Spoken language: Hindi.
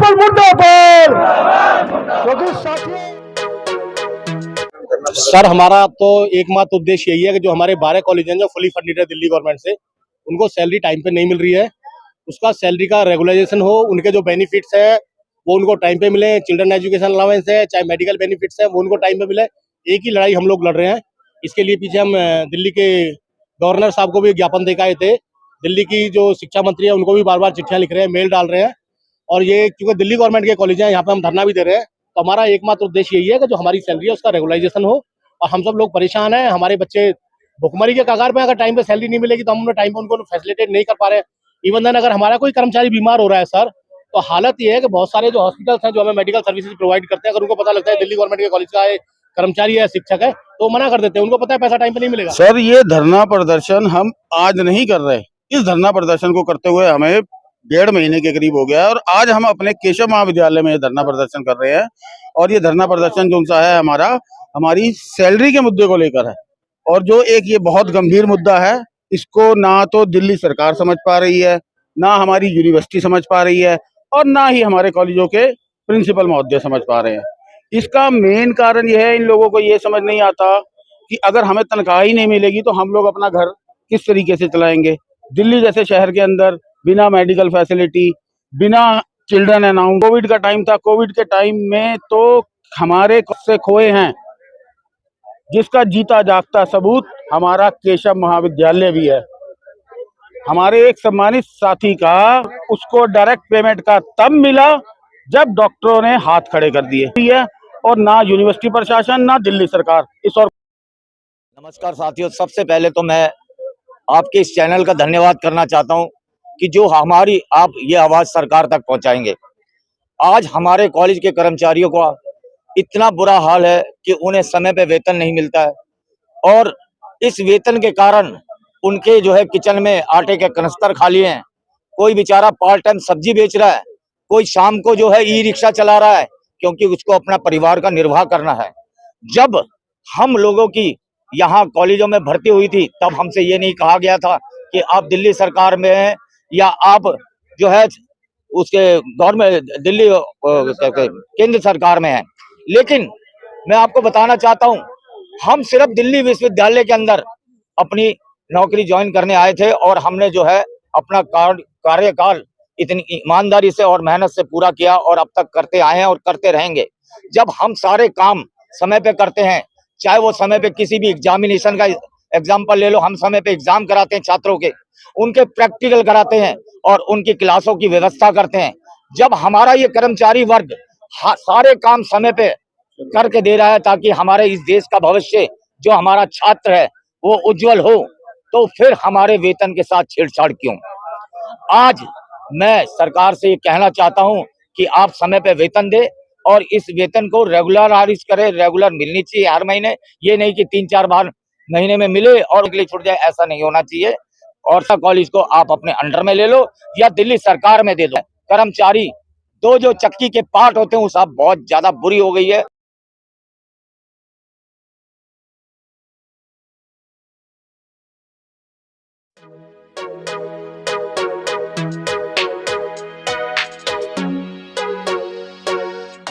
प्रिंसिपल मुर्दाबाद। क्योंकि साथियों सर, हमारा तो एकमात्र उद्देश्य यही है कि जो हमारे 12 कॉलेज हैं जो फुली फंडेड है दिल्ली गवर्नमेंट से, उनको सैलरी टाइम पे नहीं मिल रही है। उसका सैलरी का रेगुलाइजेशन हो, उनके जो बेनिफिट्स है वो उनको टाइम पे मिले। चिल्ड्रन एजुकेशन अलाउंस है, चाहे मेडिकल बेनिफिट्स है, वो उनको टाइम पे मिले। एक ही लड़ाई हम लोग लड़ रहे हैं। इसके लिए पीछे हम दिल्ली के गवर्नर साहब को भी ज्ञापन दे के आए थे। दिल्ली की जो शिक्षा मंत्री है उनको भी बार बार चिट्ठियां लिख रहे हैं, मेल डाल रहे हैं। और ये क्योंकि दिल्ली गवर्नमेंट के कॉलेज हैं, यहाँ पे हम धरना भी दे रहे हैं, तो हमारा एकमात्र उद्देश्य यही है कि जो हमारी सैलरी है उसका रेगुलाइजेशन हो। और हम सब लोग परेशान हैं, हमारे बच्चे भुखमरी के कगार पे, अगर टाइम पे सैलरी नहीं मिलेगी तो हम टाइम पे उनको फैसिलिटेट नहीं कर पा रहे हैं। इवन देन अगर हमारा कोई कर्मचारी बीमार हो रहा है सर, तो हालत ये है कि बहुत सारे जो हॉस्पिटल्स हैं जो हमें मेडिकल सर्विसेज प्रोवाइड करते हैं, अगर उनको पता लगता है दिल्ली गवर्नमेंट के कॉलेज का कर्मचारी है, शिक्षक है, तो मना कर देते हैं। उनको पता है पैसा टाइम पे नहीं मिलेगा। सर, ये धरना प्रदर्शन हम आज नहीं कर रहे। इस धरना प्रदर्शन को करते हुए हमें 1.5 महीने के करीब हो गया और आज हम अपने केशव महाविद्यालय में धरना प्रदर्शन कर रहे हैं। और ये धरना प्रदर्शन जो सा है हमारी सैलरी के मुद्दे को लेकर है। और जो एक ये बहुत गंभीर मुद्दा है, इसको ना तो दिल्ली सरकार समझ पा रही है, ना हमारी यूनिवर्सिटी समझ पा रही है, और ना ही हमारे कॉलेजों के प्रिंसिपल महोदय समझ पा रहे हैं। इसका मेन कारण यह है, इन लोगों को ये समझ नहीं आता कि अगर हमें तनख्वाह ही नहीं मिलेगी तो हम लोग अपना घर किस तरीके से चलाएंगे। दिल्ली जैसे शहर के अंदर बिना मेडिकल फैसिलिटी, बिना चिल्ड्रन अलाउंस, कोविड का टाइम था, कोविड के टाइम में तो हमारे से खोए हैं, जिसका जीता जागता सबूत हमारा केशव महाविद्यालय भी है। हमारे एक सम्मानित साथी का उसको डायरेक्ट पेमेंट का तब मिला जब डॉक्टरों ने हाथ खड़े कर दिए, और ना यूनिवर्सिटी प्रशासन ना दिल्ली सरकार इस और। नमस्कार साथियों, सबसे पहले तो मैं आपके इस चैनल का धन्यवाद करना चाहता हूं कि जो हमारी आप ये आवाज सरकार तक पहुंचाएंगे। आज हमारे कॉलेज के कर्मचारियों का इतना बुरा हाल है कि उन्हें समय पे वेतन नहीं मिलता है, और इस वेतन के कारण उनके जो है किचन में आटे के कनस्तर खाली हैं। कोई बेचारा पार्ट टाइम सब्जी बेच रहा है, कोई शाम को जो है ई रिक्शा चला रहा है, क्योंकि उसको अपना परिवार का निर्वाह करना है। जब हम लोगों की यहाँ कॉलेजों में भर्ती हुई थी तब हमसे ये नहीं कहा गया था कि आप दिल्ली सरकार में हैं या आप जो है उसके गवर्नमेंट दिल्ली केंद्र सरकार में हैं। लेकिन मैं आपको बताना चाहता हूँ, हम सिर्फ दिल्ली विश्वविद्यालय के अंदर अपनी नौकरी ज्वाइन करने आए थे और हमने जो है अपना कार्यकाल इतनी ईमानदारी से और मेहनत से पूरा किया और अब तक करते आए हैं और करते रहेंगे। जब हम सारे काम समय पे करते हैं, चाहे वो समय पे किसी भी एग्जामिनेशन का एग्जाम्पल ले लो, हम समय पे एग्जाम कराते हैं छात्रों के, उनके प्रैक्टिकल कराते हैं और उनकी क्लासों की व्यवस्था करते हैं। जब हमारा ये कर्मचारी वर्ग सारे काम समय पे करके दे रहा है ताकि हमारे इस देश का भविष्य जो हमारा छात्र है वो उज्जवल हो, तो फिर हमारे वेतन के साथ छेड़छाड़ क्यों? आज मैं सरकार से ये कहना चाहता हूं कि आप समय पे वेतन दे और इस वेतन को रेगुलराइज करें। रेगुलर मिलनी चाहिए हर महीने, ये नहीं कि 3-4 बार महीने में मिले और अगले छूट जाए, ऐसा नहीं होना चाहिए। और कॉलेज को आप अपने अंडर में ले लो या दिल्ली सरकार में दे दो। कर्मचारी दो जो चक्की के पार्ट होते हैं वो सब बहुत ज्यादा बुरी हो गई है।